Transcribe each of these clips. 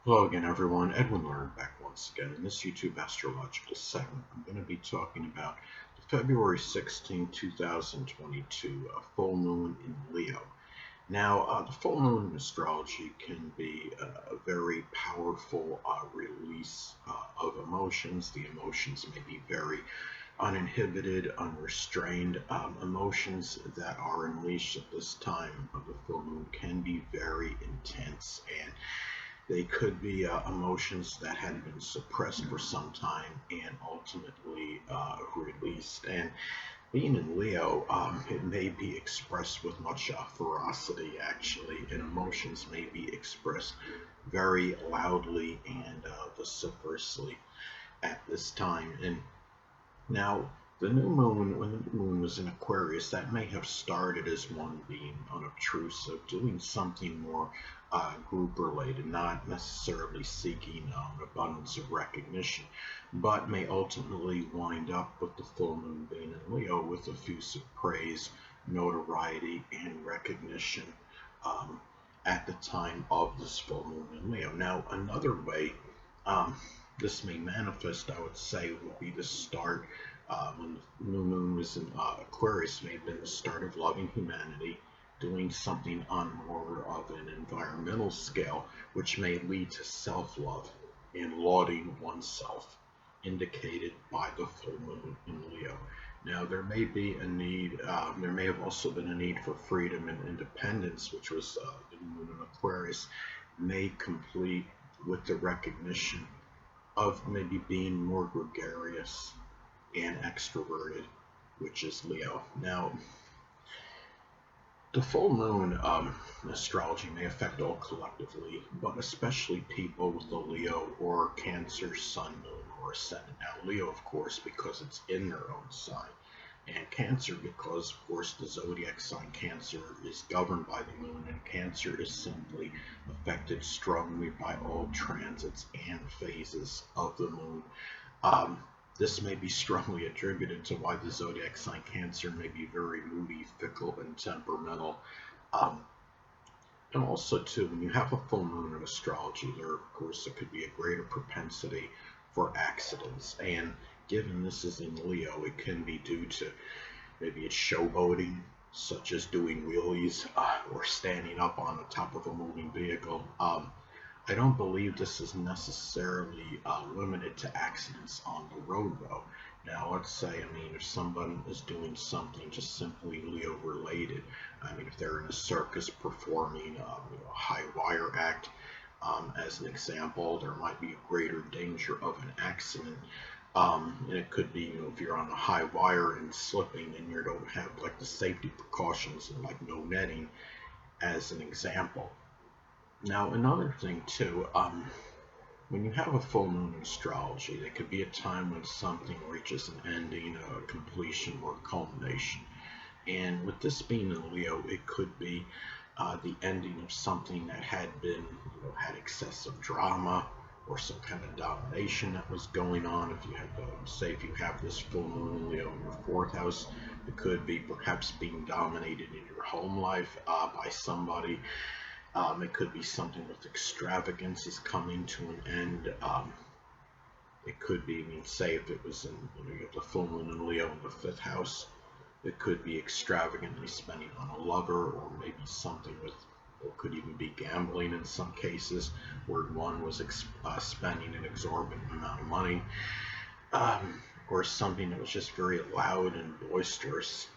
Hello again, everyone. Edwin Learnard back once again. In this YouTube astrological segment, I'm going to be talking about the February 16, 2022 full moon in Leo. Now, the full moon in astrology can be a very powerful release of emotions. The emotions may be very uninhibited, unrestrained. Emotions that are unleashed at this time of the full moon can be very intense, and they could be emotions that had been suppressed for some time and ultimately released. And being in Leo, it may be expressed with much ferocity, actually, and emotions may be expressed very loudly and vociferously at this time. And now, the new moon, when the new moon was in Aquarius, that may have started as one being unobtrusive, doing something more group related, not necessarily seeking abundance of recognition, but may ultimately wind up with the full moon being in Leo with effusive praise, notoriety, and recognition um, at the time of this full moon in Leo. Now, another way um, this may manifest, I would say, would be the start when the new moon was in Aquarius, may have been the start of loving humanity, doing something on more of an environmental scale, which may lead to self-love and lauding oneself, indicated by the full moon in Leo. Now, there may be a need, there may have also been a need for freedom and independence, which was the moon in Aquarius, may complete with the recognition of maybe being more gregarious and extroverted, which is Leo. Now, the full moon astrology may affect all collectively, but especially people with the Leo or Cancer sun, moon, or ascendant. Now, Leo, of course, because it's in their own sign, and Cancer because, of course, the zodiac sign Cancer is governed by the moon, and Cancer is simply affected strongly by all transits and phases of the moon. Um, this may be strongly attributed to why the zodiac sign Cancer may be very moody, fickle, and temperamental. Um, and also, too, when you have a full moon in astrology, of course, there could be a greater propensity for accidents. And given this is in Leo, it can be due to maybe it's showboating, such as doing wheelies or standing up on the top of a moving vehicle. I don't believe this is necessarily limited to accidents on the road, though. Now, let's say, if someone is doing something just simply Leo related, if they're in a circus performing a high wire act, as an example, there might be a greater danger of an accident. And it could be, if you're on a high wire and slipping and you don't have like the safety precautions and like no netting, as an example. Now, another thing too, when you have a full moon in astrology, there could be a time when something reaches an ending, a completion, or a culmination. And with this being in Leo, it could be the ending of something that had been, had excessive drama or some kind of domination that was going on. If you have, say, if you have this full moon in Leo in your fourth house, it could be perhaps being dominated in your home life by somebody. It could be something with extravagance is coming to an end. It could be, say if it was in, you have the full moon in Leo in the fifth house, it could be extravagantly spending on a lover, or maybe something with, or could even be gambling in some cases, where one was spending an exorbitant amount of money, or something that was just very loud and boisterous.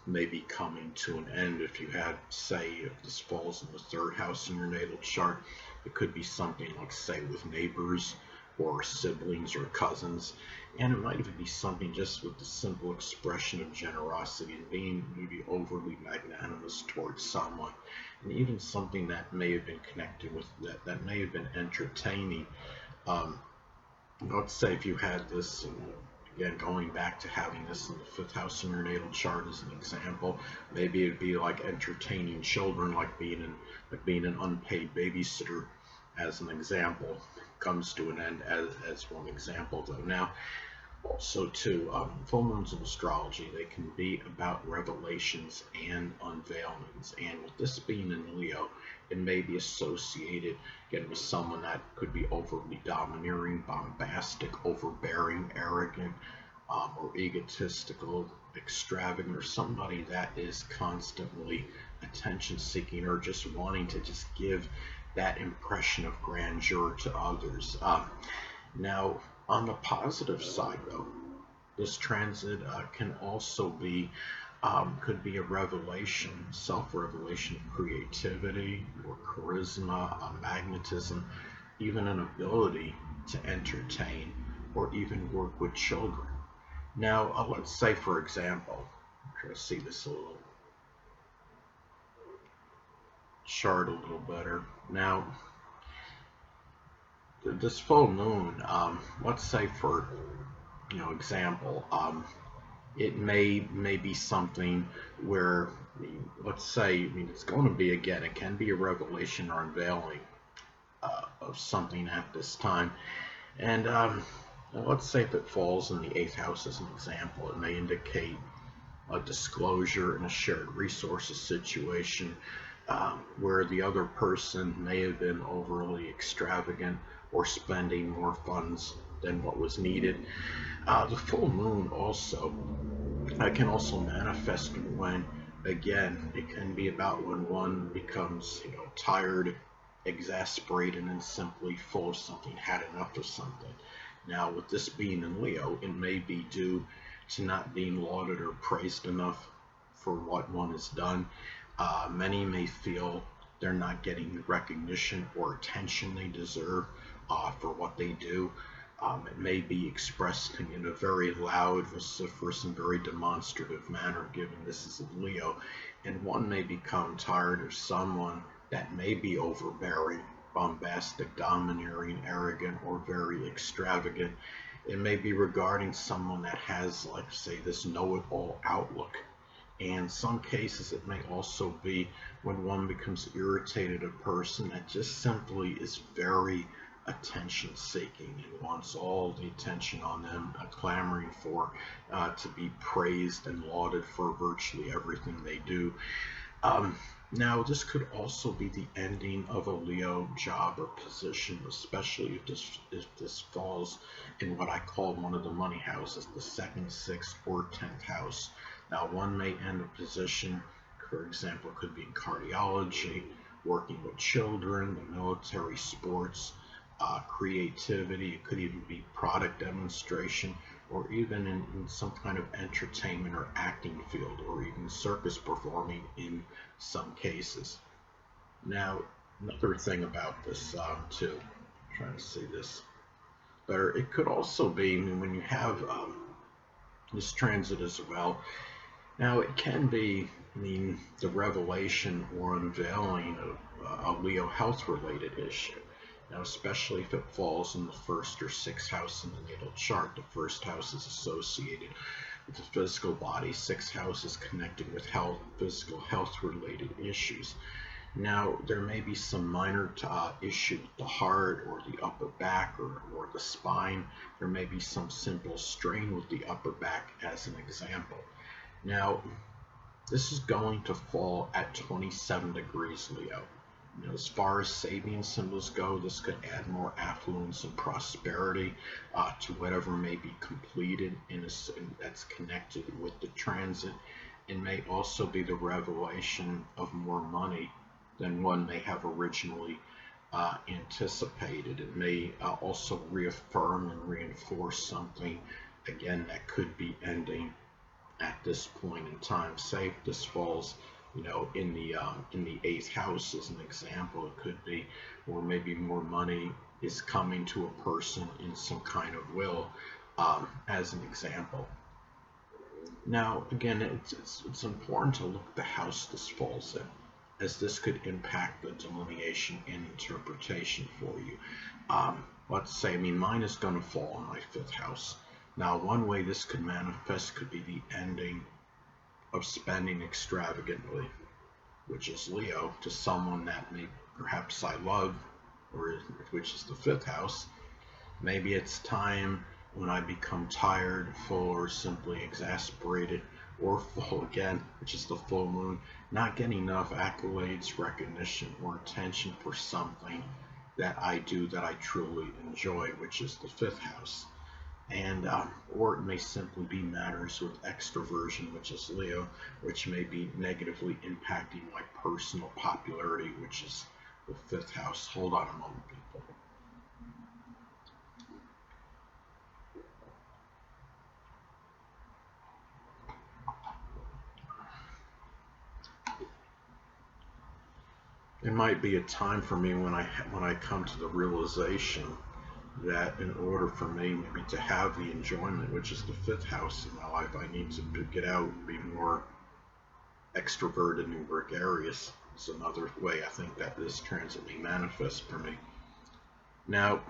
Maybe coming to an end. If you had, say, if this falls in the third house in your natal chart, it could be something like, say, with neighbors or siblings or cousins, and it might even be something just with the simple expression of generosity and being maybe overly magnanimous towards someone, and even something that may have been connected with that may have been entertaining. Um, let's say if you had this, again, going back to having this in the fifth house in your natal chart as an example, maybe it'd be like entertaining children, like being an unpaid babysitter, as an example, comes to an end as one example, though. Now, Also, too, full moons in astrology, they can be about revelations and unveilings. And with this being in Leo, it may be associated again with someone that could be overly domineering, bombastic, overbearing, arrogant, or egotistical, extravagant, or somebody that is constantly attention seeking or just wanting to just give that impression of grandeur to others. Now, on the positive side, though, this transit can also be could be a revelation, self-revelation of creativity or charisma, magnetism, even an ability to entertain or even work with children. Now, let's say, for example, I'm trying to see this a little chart a little better. Now, this full moon, let's say for example, it may be something where, let's say, it's going to be again, it can be a revelation or unveiling of something at this time, and let's say if it falls in the eighth house as an example, it may indicate a disclosure in a shared resources situation where the other person may have been overly extravagant or spending more funds than what was needed. The full moon also can also manifest when, again, it can be about when one becomes, tired, exasperated, and simply full of something, had enough of something. Now, with this being in Leo, it may be due to not being lauded or praised enough for what one has done. Many may feel they're not getting the recognition or attention they deserve for what they do. It may be expressed in a very loud, vociferous, and very demonstrative manner, given this is in Leo, and one may become tired of someone that may be overbearing, bombastic, domineering, arrogant, or very extravagant. It may be regarding someone that has, like, say, this know-it-all outlook. And some cases it may also be when one becomes irritated at a person that just simply is very attention seeking and wants all the attention on them, clamoring for to be praised and lauded for virtually everything they do. Um, Now, this could also be the ending of a Leo job or position, especially if this falls in what I call one of the money houses, the second, sixth, or 10th house. Now, one may end a position, for example, could be in cardiology, working with children, the military, sports, creativity. It could even be product demonstration, or even in some kind of entertainment or acting field, or even circus performing in some cases. Now, another thing about this too, I'm trying to see this better, it could also be, when you have this transit as well. Now, it can be, the revelation or unveiling of a Leo health related issue. Now, especially if it falls in the first or sixth house in the natal chart. The first house is associated with the physical body, sixth house is connected with health, physical health related issues. Now, there may be some minor issue with the heart or the upper back or the spine. There may be some simple strain with the upper back, as an example. Now, this is going to fall at 27 degrees Leo. As far as saving symbols go, this could add more affluence and prosperity to whatever may be completed that's connected with the transit. It may also be the revelation of more money than one may have originally anticipated. It may also reaffirm and reinforce something, again, that could be ending at this point in time. Say if this falls, in the eighth house as an example, it could be, or maybe more money is coming to a person in some kind of will, as an example. Now, again, it's important to look at the house this falls in, as this could impact the delineation and interpretation for you. Let's say, mine is going to fall in my fifth house. Now, one way this could manifest could be the ending of spending extravagantly, which is Leo, to someone that may perhaps I love, or which is the fifth house. Maybe it's time when I become tired, full, or simply exasperated, or full again, which is the full moon, not getting enough accolades, recognition, or attention for something that I do that I truly enjoy, which is the fifth house. And or it may simply be matters with extroversion, which is Leo, which may be negatively impacting my personal popularity, which is the fifth house. Hold on a moment, people. It might be a time for me when I come to the realization that in order for me maybe to have the enjoyment, which is the fifth house in my life, I need to get out and be more extroverted and gregarious. Is another way I think that this transit may manifest for me. Now,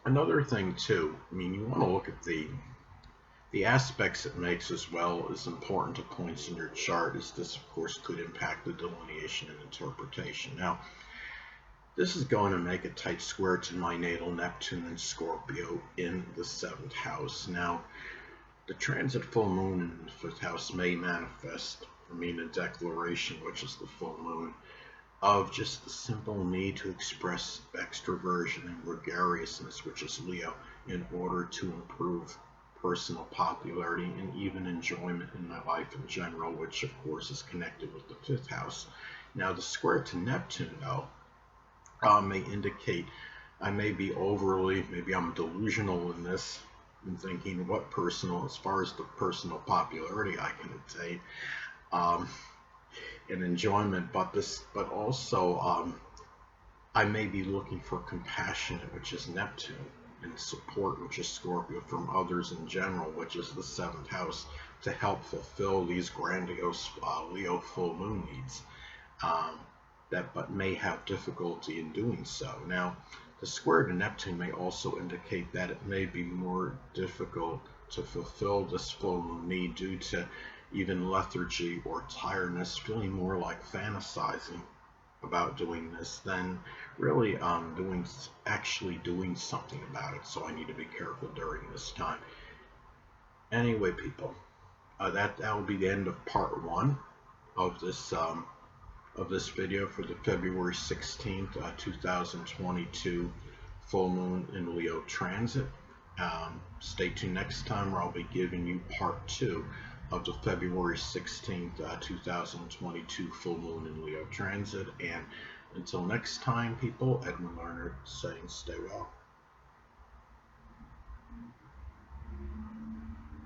another thing too, I mean, you want to look at the aspects it makes as well as important to points in your chart, as this of course could impact the delineation and interpretation. Now, this is going to make a tight square to my natal Neptune and Scorpio in the 7th house. Now, the transit full moon in the 5th house may manifest for me in a declaration, which is the full moon, of just the simple need to express extroversion and gregariousness, which is Leo, in order to improve personal popularity and even enjoyment in my life in general, which of course is connected with the 5th house. Now, the square to Neptune, though, may indicate I may be overly, maybe I'm delusional in this, in thinking what personal, as far as the personal popularity I can attain, and enjoyment, but also I may be looking for compassion, which is Neptune, and support, which is Scorpio, from others in general, which is the 7th house, to help fulfill these grandiose Leo full moon needs. That but may have difficulty in doing so. Now, the square to Neptune may also indicate that it may be more difficult to fulfill this full moon need due to even lethargy or tiredness, feeling more like fantasizing about doing this than really actually doing something about it. So I need to be careful during this time. Anyway, people, that will be the end of part 1 of this video for the February 16th, 2022 full moon in Leo transit. Stay tuned next time, where I'll be giving you part 2 of the February 16th, 2022 full moon in Leo transit. And until next time, people, Edwin Learnard saying stay well.